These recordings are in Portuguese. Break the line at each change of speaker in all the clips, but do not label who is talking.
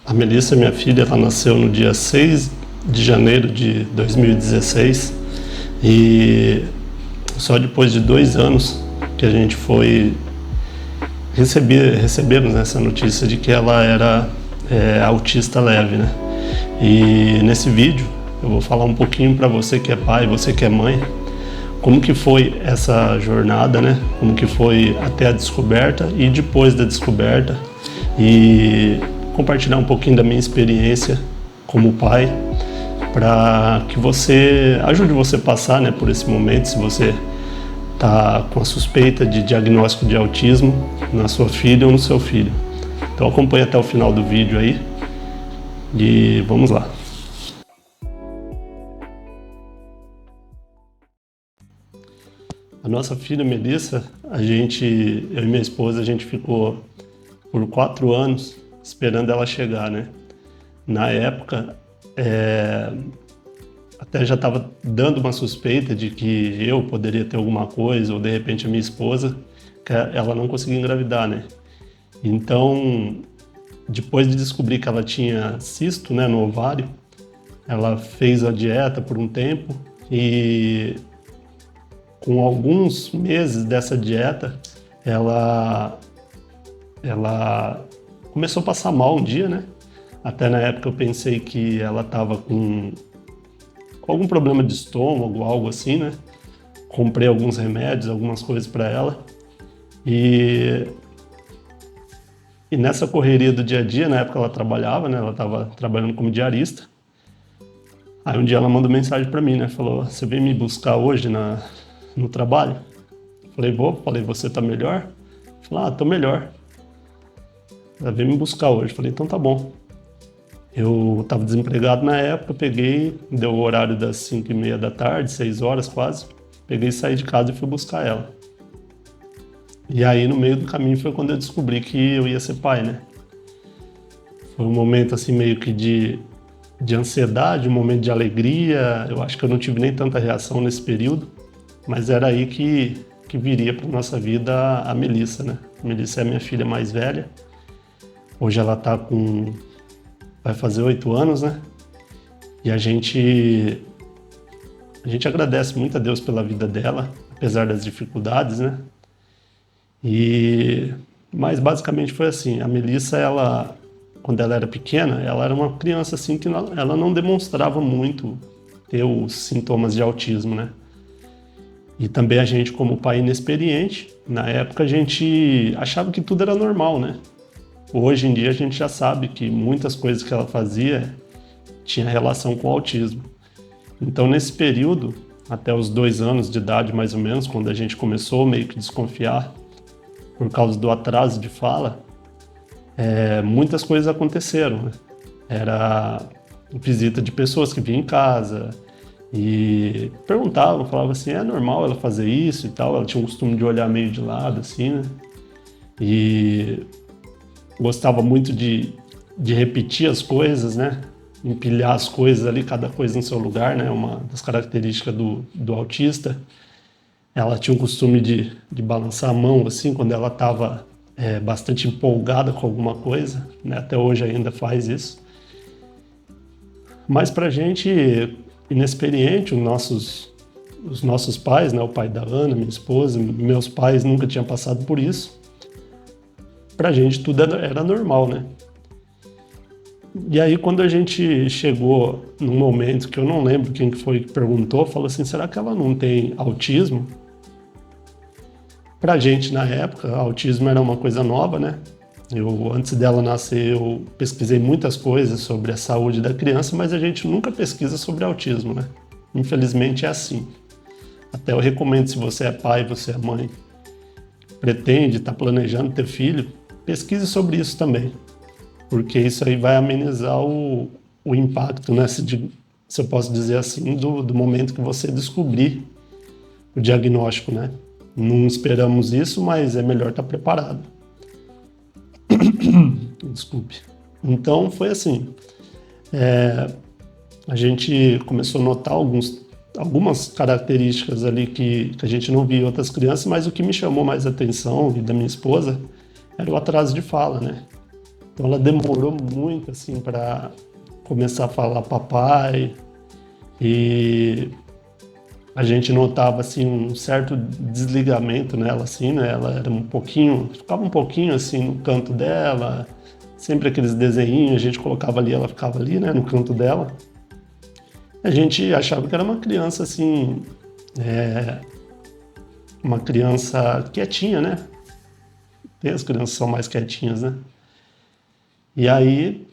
A Melissa, minha filha, ela nasceu no dia 6 de janeiro de 2016 e só depois de 2 anos que a gente foi recebemos essa notícia de que ela era autista leve, né? E nesse vídeo eu vou falar um pouquinho para você que é pai, você que é mãe, como que foi essa jornada, né? Como que foi até a descoberta e depois da descoberta, e compartilhar um pouquinho da minha experiência como pai, para que ajude você a passar, né, por esse momento, se você está com a suspeita de diagnóstico de autismo na sua filha ou no seu filho. Então acompanhe até o final do vídeo aí e vamos lá. A nossa filha Melissa, eu e minha esposa, a gente ficou por 4 anos esperando ela chegar, né? Na época, até já estava dando uma suspeita de que eu poderia ter alguma coisa, ou de repente a minha esposa, que ela não conseguia engravidar, né? Então, depois de descobrir que ela tinha cisto, né, no ovário, ela fez a dieta por um tempo e com alguns meses dessa dieta, ela começou a passar mal um dia, né? Até na época eu pensei que ela estava com algum problema de estômago, algo assim, né? Comprei alguns remédios, algumas coisas para ela. E nessa correria do dia a dia, na época ela trabalhava, né? Ela estava trabalhando como diarista. Aí um dia ela mandou mensagem para mim, né? Falou: "Você vem me buscar hoje no trabalho?" Falei: "Vou." Falei: "Você tá melhor?" Falei: "Ah, tô melhor." Ela veio me buscar hoje. Falei: "Então tá bom." Eu estava desempregado na época, peguei, deu o horário das 5h30 da tarde, 6 horas quase. Peguei, saí de casa e fui buscar ela. E aí no meio do caminho foi quando eu descobri que eu ia ser pai, né? Foi um momento assim meio que de ansiedade, um momento de alegria. Eu acho que eu não tive nem tanta reação nesse período, mas era aí que viria para nossa vida a Melissa, né? A Melissa é a minha filha mais velha. Hoje ela vai fazer 8 anos, né? E a gente agradece muito a Deus pela vida dela, apesar das dificuldades, né? Mas basicamente foi assim, a Melissa, quando ela era pequena, ela era uma criança assim que ela não demonstrava muito ter os sintomas de autismo, né? E também a gente, como pai inexperiente, na época a gente achava que tudo era normal, né? Hoje em dia a gente já sabe que muitas coisas que ela fazia tinha relação com o autismo. Então nesse período, até os 2 anos de idade mais ou menos, quando a gente começou meio que desconfiar por causa do atraso de fala, muitas coisas aconteceram, né? Era visita de pessoas que vinham em casa e perguntavam, falavam assim: "É normal ela fazer isso e tal?" Ela tinha o costume de olhar meio de lado assim, né? E gostava muito de repetir as coisas, né? Empilhar as coisas ali, cada coisa no seu lugar, né? Uma das características do autista. Ela tinha o costume de balançar a mão assim quando ela estava bastante empolgada com alguma coisa, né? Até hoje ainda faz isso. Mas pra gente inexperiente, os nossos pais, né? O pai da Ana, minha esposa, meus pais nunca tinham passado por isso. Pra gente tudo era normal, né? E aí quando a gente chegou num momento que eu não lembro quem que foi que perguntou, falou assim: "Será que ela não tem autismo?" Pra gente na época, autismo era uma coisa nova, né? Antes dela nascer, eu pesquisei muitas coisas sobre a saúde da criança, mas a gente nunca pesquisa sobre autismo, né? Infelizmente é assim. Até eu recomendo, se você é pai, você é mãe, pretende, está planejando ter filho, pesquise sobre isso também, porque isso aí vai amenizar o impacto, né, se eu posso dizer assim, do momento que você descobrir o diagnóstico, né? Não esperamos isso, mas é melhor estar preparado. Desculpe. Então foi assim, a gente começou a notar algumas características ali que a gente não via em outras crianças, mas o que me chamou mais a atenção, e da minha esposa, era o atraso de fala, né? Então ela demorou muito assim para começar a falar papai, e a gente notava assim um certo desligamento nela assim, né? Ela era ficava um pouquinho assim no canto dela, sempre aqueles desenhinhos, a gente colocava ali, ela ficava ali, né, no canto dela. A gente achava que era uma criança assim, uma criança quietinha, né? Tem as crianças que são mais quietinhas, né? E aí,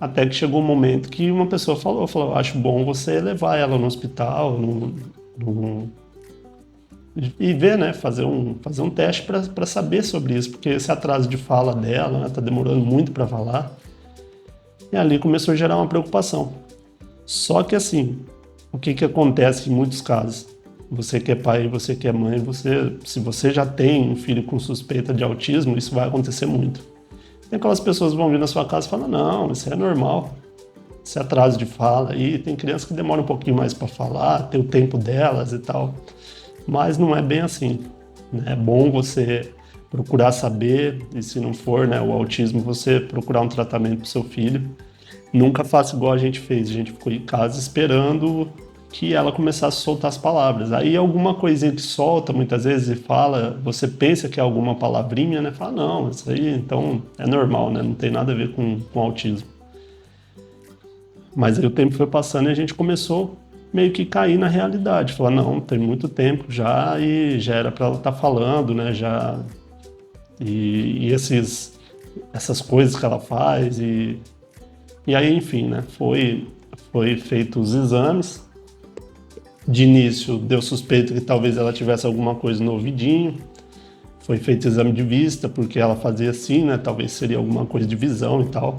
até que chegou um momento que uma pessoa falou, acho bom você levar ela no hospital, e ver, né, fazer um teste para saber sobre isso, porque esse atraso de fala dela, né, tá demorando muito para falar. E ali começou a gerar uma preocupação. Só que assim, o que acontece em muitos casos? Você que é pai, você que é mãe, se você já tem um filho com suspeita de autismo, isso vai acontecer muito. Tem aquelas pessoas que vão vir na sua casa e falam, não, isso é normal, esse atraso de fala. E tem crianças que demoram um pouquinho mais para falar, tem o tempo delas e tal. Mas não é bem assim, né? É bom você procurar saber, e se não for, né, o autismo, você procurar um tratamento para o seu filho. Nunca faça igual a gente fez, a gente ficou em casa esperando que ela começasse a soltar as palavras. Aí alguma coisinha que solta muitas vezes e fala, você pensa que é alguma palavrinha, né? Fala, não, isso aí então é normal, né? Não tem nada a ver com autismo. Mas aí o tempo foi passando e a gente começou meio que cair na realidade. Falar, não, tem muito tempo já e já era para ela estar falando, né? Já, e essas coisas que ela faz e aí, enfim, né? Foi feito os exames. De início, deu suspeito que talvez ela tivesse alguma coisa no ouvidinho. Foi feito exame de vista, porque ela fazia assim, né? Talvez seria alguma coisa de visão e tal.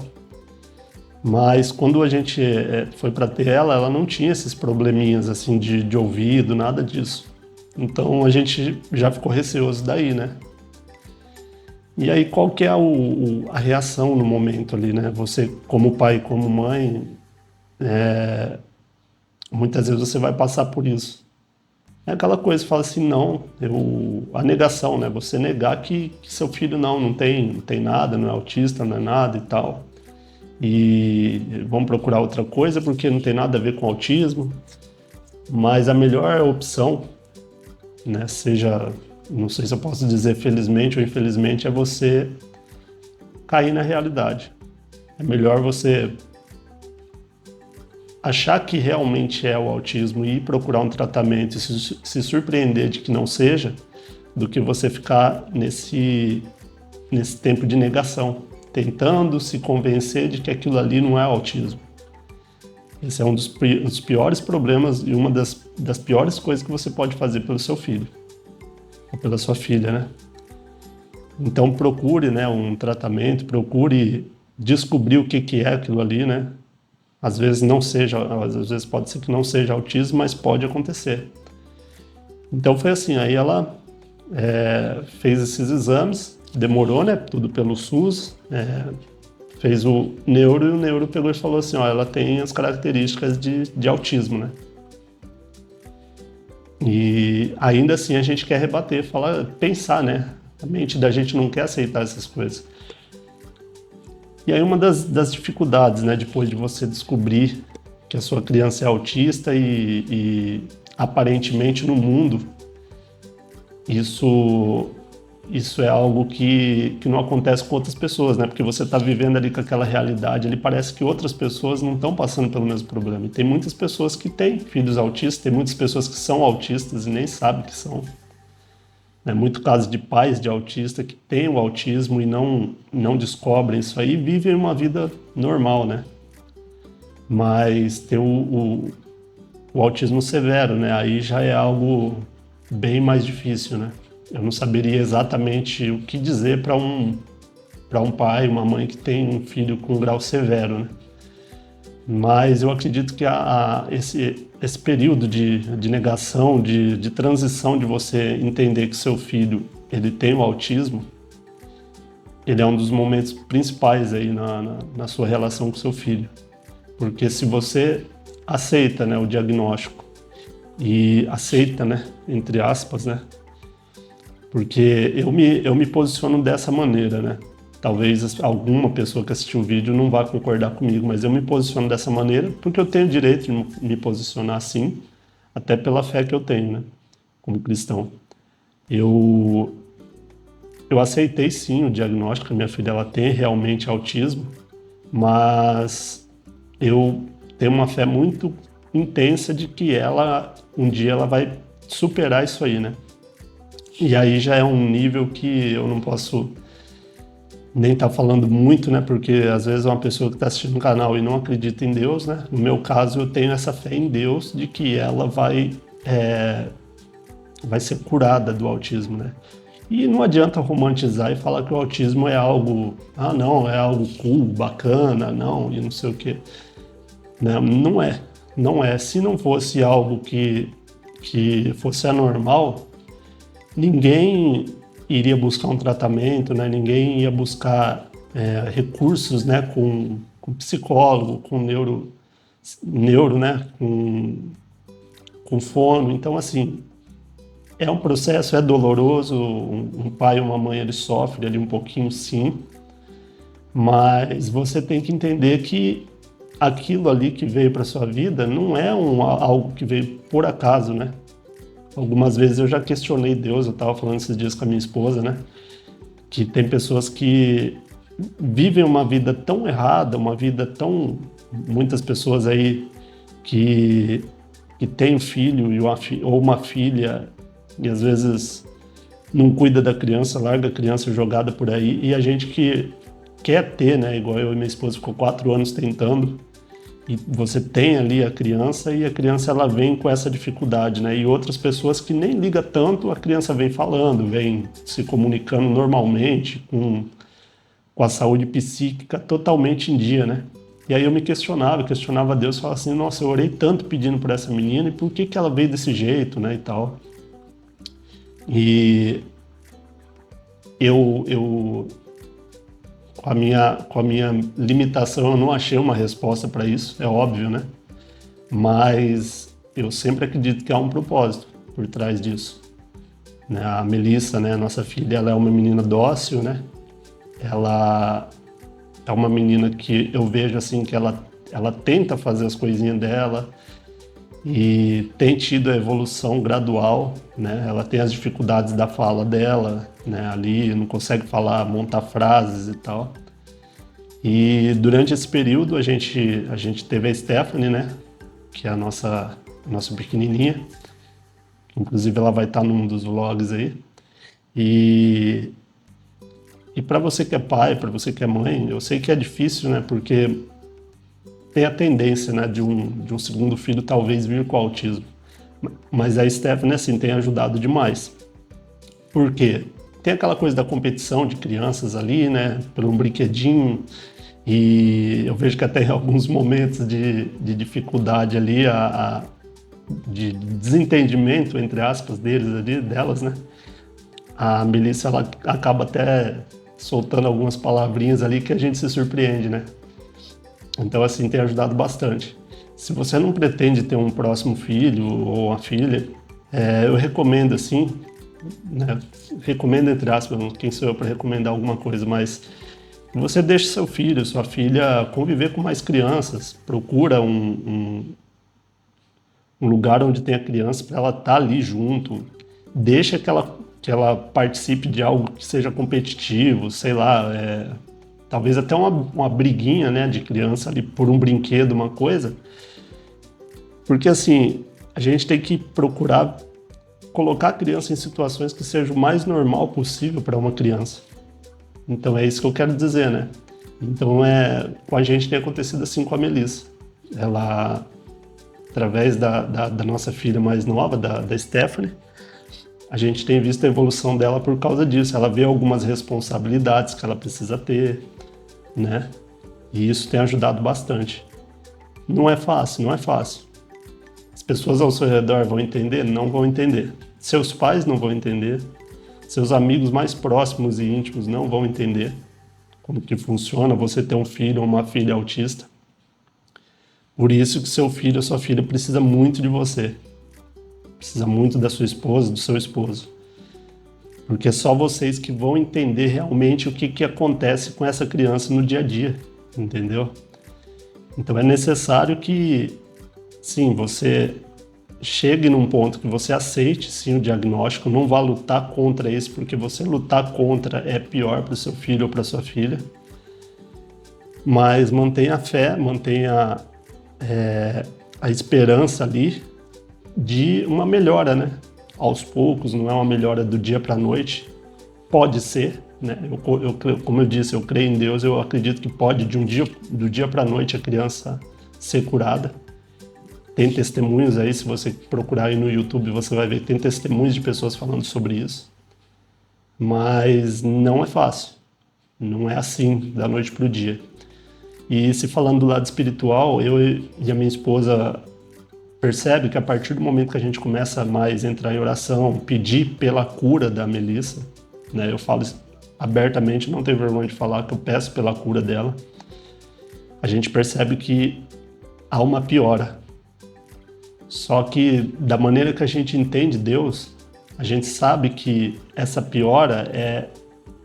Mas quando a gente foi para ter ela não tinha esses probleminhas assim de ouvido, nada disso. Então a gente já ficou receoso daí, né? E aí qual que é a reação no momento ali, né? Você, como pai, como mãe, muitas vezes você vai passar por isso. É aquela coisa, fala assim, não, a negação, né? Você negar que seu filho não tem nada, não é autista, não é nada e tal. E vão procurar outra coisa porque não tem nada a ver com autismo. Mas a melhor opção, né, seja, não sei se eu posso dizer felizmente ou infelizmente, é você cair na realidade. É melhor você achar que realmente é o autismo e ir procurar um tratamento e se surpreender de que não seja, do que você ficar nesse tempo de negação, tentando se convencer de que aquilo ali não é autismo. Esse é um dos piores problemas e uma das piores coisas que você pode fazer pelo seu filho, ou pela sua filha, né? Então procure, né, um tratamento, procure descobrir o que é aquilo ali, né? Às vezes pode ser que não seja autismo, mas pode acontecer. Então foi assim, aí ela fez esses exames, demorou, né, tudo pelo SUS, fez o neuro e o neuro pegou e falou assim, ó, ela tem as características de autismo, né? E ainda assim a gente quer rebater, pensar, né? A mente da gente não quer aceitar essas coisas. E aí uma das dificuldades, né, depois de você descobrir que a sua criança é autista e aparentemente no mundo, isso é algo que não acontece com outras pessoas, né? Porque você está vivendo ali com aquela realidade, ali parece que outras pessoas não estão passando pelo mesmo problema. E tem muitas pessoas que têm filhos autistas, tem muitas pessoas que são autistas e nem sabem que são. É muito caso de pais de autista que têm o autismo e não descobrem isso aí e vivem uma vida normal, né? Mas tem o autismo severo, né? Aí já é algo bem mais difícil, né? Eu não saberia exatamente o que dizer para um pai, uma mãe que tem um filho com grau severo, né? Mas eu acredito que esse período de negação, de transição, de você entender que seu filho ele tem o autismo, ele é um dos momentos principais aí na sua relação com seu filho. Porque se você aceita, né, o diagnóstico e aceita, né, entre aspas, né, porque eu me posiciono dessa maneira, né? Talvez alguma pessoa que assistiu o vídeo não vá concordar comigo, mas eu me posiciono dessa maneira porque eu tenho o direito de me posicionar assim, até pela fé que eu tenho, né, como cristão. Eu, eu aceitei sim o diagnóstico, minha filha ela tem realmente autismo, mas eu tenho uma fé muito intensa de que um dia ela vai superar isso aí, né? E aí já é um nível que eu não posso nem estar falando muito, né? Porque às vezes uma pessoa que está assistindo o canal e não acredita em Deus, né? No meu caso, eu tenho essa fé em Deus de que ela vai ser curada do autismo, né? E não adianta romantizar e falar que o autismo é algo, não, é algo cool, bacana, não, e não sei o quê. Não é, não é. Se não fosse algo que fosse anormal, ninguém iria buscar um tratamento, né? Ninguém ia buscar recursos, né? Com psicólogo, com neuro, né? Com fono. Então, assim, é um processo, é doloroso. Um pai e uma mãe, ele sofrem ali um pouquinho, sim. Mas você tem que entender que aquilo ali que veio para sua vida não é algo que veio por acaso, né? Algumas vezes eu já questionei Deus, eu estava falando esses dias com a minha esposa, né? Que tem pessoas que vivem uma vida tão errada, uma vida tão... Muitas pessoas aí que têm um filho ou uma filha e às vezes não cuida da criança, larga a criança jogada por aí, e a gente que quer ter, né? Igual eu e minha esposa ficou 4 anos tentando, e você tem ali a criança e a criança ela vem com essa dificuldade, né? E outras pessoas que nem ligam tanto, a criança vem falando, vem se comunicando normalmente, com a saúde psíquica totalmente em dia, né? E aí eu me questionava Deus, falava assim, nossa, eu orei tanto pedindo por essa menina e por que ela veio desse jeito, né, e tal. E eu com a minha limitação, eu não achei uma resposta para isso, é óbvio, né? Mas eu sempre acredito que há um propósito por trás disso. Né? A Melissa, né, nossa filha, ela é uma menina dócil, né? Ela é uma menina que eu vejo assim que ela tenta fazer as coisinhas dela e tem tido a evolução gradual, né? Ela tem as dificuldades da fala dela, né? Ali não consegue falar, montar frases e tal. E durante esse período a gente teve a Stephanie, né? Que é a nossa pequenininha. Inclusive ela vai estar num dos vlogs aí. E para você que é pai, para você que é mãe, eu sei que é difícil, né? Porque tem a tendência, né, de um segundo filho talvez vir com autismo. Mas a Stephanie, assim, tem ajudado demais. Por quê? Tem aquela coisa da competição de crianças ali, né, por um brinquedinho, e eu vejo que até em alguns momentos de dificuldade ali, de desentendimento, entre aspas, delas, né, a Melissa, ela acaba até soltando algumas palavrinhas ali que a gente se surpreende, né. Então, assim, tem ajudado bastante. Se você não pretende ter um próximo filho ou uma filha, eu recomendo, assim, né? Recomendo entre aspas, quem sou eu para recomendar alguma coisa, mas você deixa seu filho, sua filha conviver com mais crianças, procura um lugar onde tenha criança para ela estar ali junto, deixa que ela participe de algo que seja competitivo, sei lá, talvez até uma briguinha, né, de criança ali por um brinquedo, uma coisa, porque assim, a gente tem que procurar colocar a criança em situações que seja o mais normal possível para uma criança. Então é isso que eu quero dizer, né? Então com a gente tem acontecido assim com a Melissa. Ela, através da nossa filha mais nova, da Stephanie, a gente tem visto a evolução dela por causa disso. Ela vê algumas responsabilidades que ela precisa ter, né? E isso tem ajudado bastante. Não é fácil, não é fácil. As pessoas ao seu redor vão entender? Não vão entender. Seus pais não vão entender. Seus amigos mais próximos e íntimos não vão entender como que funciona você ter um filho ou uma filha autista. Por isso que seu filho ou sua filha precisa muito de você. Precisa muito da sua esposa, do seu esposo. Porque é só vocês que vão entender realmente o que acontece com essa criança no dia a dia, entendeu? Então é necessário que, sim, você chegue num ponto que você aceite, sim, o diagnóstico, não vá lutar contra isso, porque você lutar contra é pior para o seu filho ou para sua filha, mas mantenha a fé, mantenha a esperança ali de uma melhora, né? Aos poucos, não é uma melhora do dia para a noite, pode ser, né? Como eu disse, eu creio em Deus, eu acredito que pode, do dia para a noite, a criança ser curada. Tem testemunhos aí, se você procurar aí no YouTube, você vai ver que tem testemunhos de pessoas falando sobre isso. Mas não é fácil, não é assim, da noite para o dia. E se falando do lado espiritual, eu e a minha esposa percebe que a partir do momento que a gente começa mais a entrar em oração, pedir pela cura da Melissa, né? Eu falo abertamente, não tenho vergonha de falar que eu peço pela cura dela. A gente percebe que há uma piora. Só que da maneira que a gente entende Deus, a gente sabe que essa piora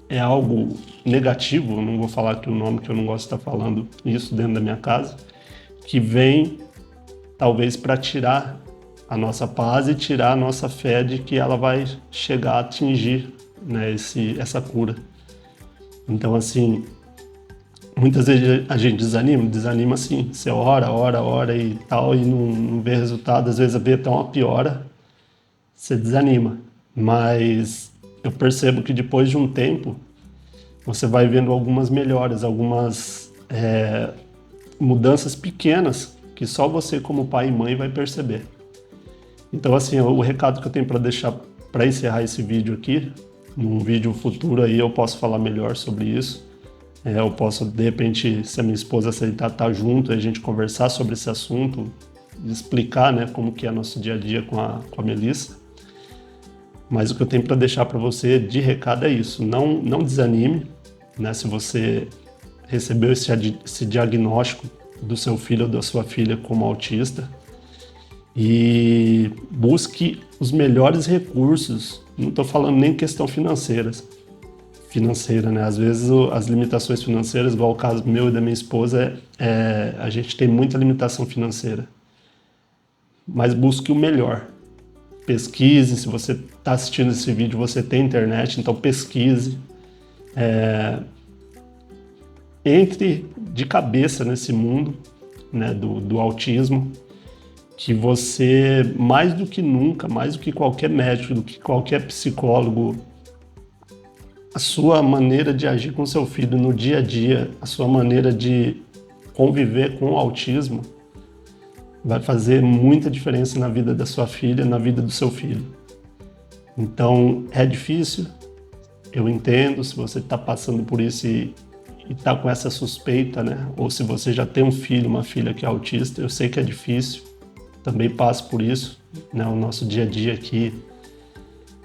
é algo negativo, não vou falar aqui o nome que eu não gosto de estar falando isso dentro da minha casa, que vem talvez para tirar a nossa paz e tirar a nossa fé de que ela vai chegar a atingir, né, essa cura. Então, assim, muitas vezes a gente desanima assim, você ora e tal, e não vê resultado, às vezes vê até uma piora, você desanima. Mas eu percebo que depois de um tempo, você vai vendo algumas melhoras, algumas mudanças pequenas que só você como pai e mãe vai perceber. Então, assim, o recado que eu tenho para deixar para encerrar esse vídeo aqui, num vídeo futuro aí eu posso falar melhor sobre isso. Eu posso, de repente, se a minha esposa aceitar, estar junto e a gente conversar sobre esse assunto, explicar, né, como que é nosso dia a dia com a Melissa. Mas o que eu tenho para deixar para você de recado é isso, não desanime, né, se você recebeu esse diagnóstico do seu filho ou da sua filha como autista, e busque os melhores recursos. Não estou falando nem questão financeira, né? Às vezes as limitações financeiras, igual o caso meu e da minha esposa, a gente tem muita limitação financeira. Mas busque o melhor. Pesquise, se você está assistindo esse vídeo, você tem internet, então pesquise. Entre de cabeça nesse mundo, né, do autismo, que você, mais do que nunca, mais do que qualquer médico, do que qualquer psicólogo, a sua maneira de agir com seu filho no dia a dia, a sua maneira de conviver com o autismo, vai fazer muita diferença na vida da sua filha, na vida do seu filho. Então, é difícil, eu entendo, se você está passando por isso e está com essa suspeita, né? Ou se você já tem um filho, uma filha que é autista, eu sei que é difícil, também passo por isso, né? O nosso dia a dia aqui,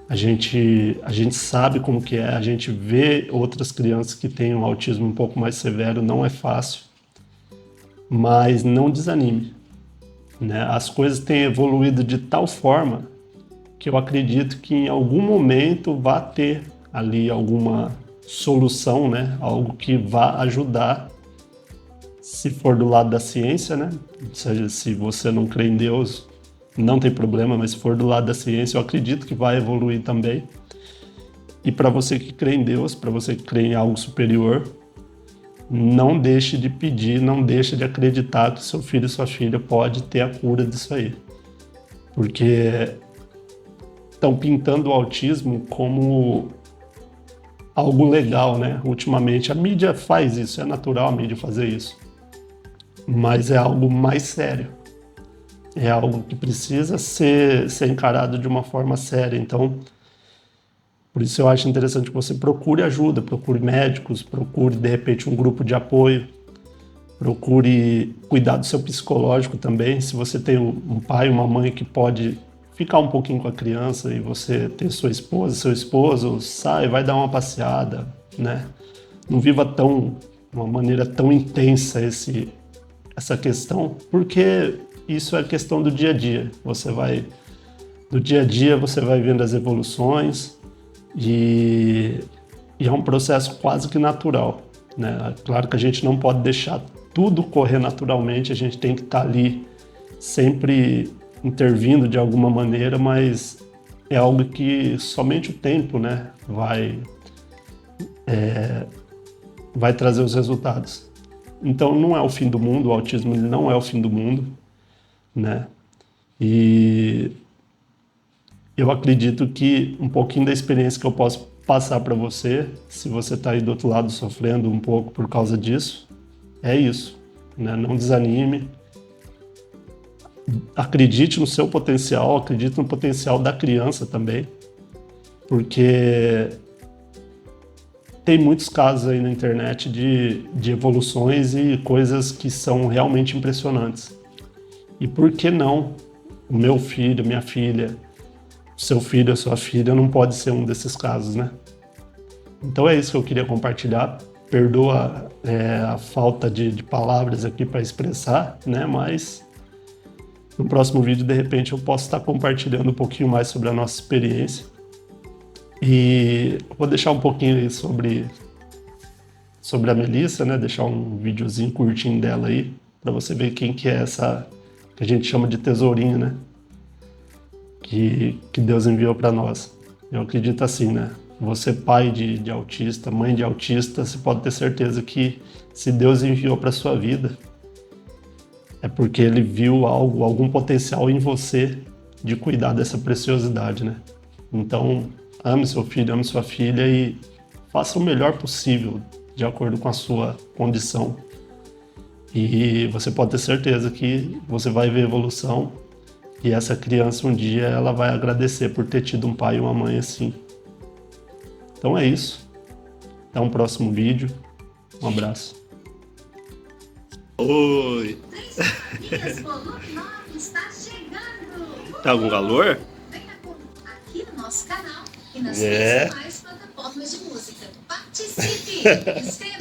a gente sabe como que é, a gente vê outras crianças que têm um autismo um pouco mais severo, não é fácil, mas não desanime, né? As coisas têm evoluído de tal forma que eu acredito que em algum momento vai ter ali alguma solução, né? Algo que vá ajudar, se for do lado da ciência, né? Ou seja, se você não crê em Deus, não tem problema, mas se for do lado da ciência, eu acredito que vai evoluir também. E para você que crê em Deus, para você que crê em algo superior, não deixe de pedir, não deixe de acreditar que seu filho e sua filha pode ter a cura disso aí. Porque estão pintando o autismo como algo legal, né? Ultimamente a mídia faz isso, é natural a mídia fazer isso. Mas é algo mais sério. É algo que precisa ser encarado de uma forma séria. Então, por isso eu acho interessante que você procure ajuda, procure médicos, procure, de repente, um grupo de apoio, procure cuidar do seu psicológico também. Se você tem um pai, uma mãe que pode ficar um pouquinho com a criança e você tem sua esposa, seu esposo, sai, vai dar uma passeada, né? Não viva uma maneira tão intensa essa questão, porque isso é questão do dia a dia. Do dia a dia você vai vendo as evoluções, e é um processo quase que natural, né? Claro que a gente não pode deixar tudo correr naturalmente, a gente tem que estar ali sempre intervindo de alguma maneira, mas é algo que somente o tempo, né, vai trazer os resultados. Então não é o fim do mundo, o autismo ele não é o fim do mundo, né? E eu acredito que um pouquinho da experiência que eu posso passar para você, se você está aí do outro lado sofrendo um pouco por causa disso, é isso, né? Não desanime, acredite no seu potencial, acredite no potencial da criança também, porque tem muitos casos aí na internet de evoluções e coisas que são realmente impressionantes. E por que não o meu filho, minha filha, o seu filho, a sua filha não pode ser um desses casos, né? Então é isso que eu queria compartilhar. Perdoa a falta de palavras aqui para expressar, né? Mas no próximo vídeo, de repente, eu posso estar compartilhando um pouquinho mais sobre a nossa experiência. E vou deixar um pouquinho aí sobre a Melissa, né? Deixar um videozinho curtinho dela aí, para você ver quem que é essa que a gente chama de tesourinho, né? Que Deus enviou para nós. Eu acredito assim, né? Você, pai de autista, mãe de autista, você pode ter certeza que se Deus enviou para sua vida, é porque Ele viu algo, algum potencial em você de cuidar dessa preciosidade, né? Então, ame seu filho, ame sua filha e faça o melhor possível de acordo com a sua condição. E você pode ter certeza que você vai ver evolução e essa criança um dia ela vai agradecer por ter tido um pai e uma mãe assim. Então é isso. Até um próximo vídeo. Um abraço. Oi!
Está chegando.
Tá algum valor?
Venha aqui no nosso canal e nas
É.
principais plataformas de música. Participe! Inscreva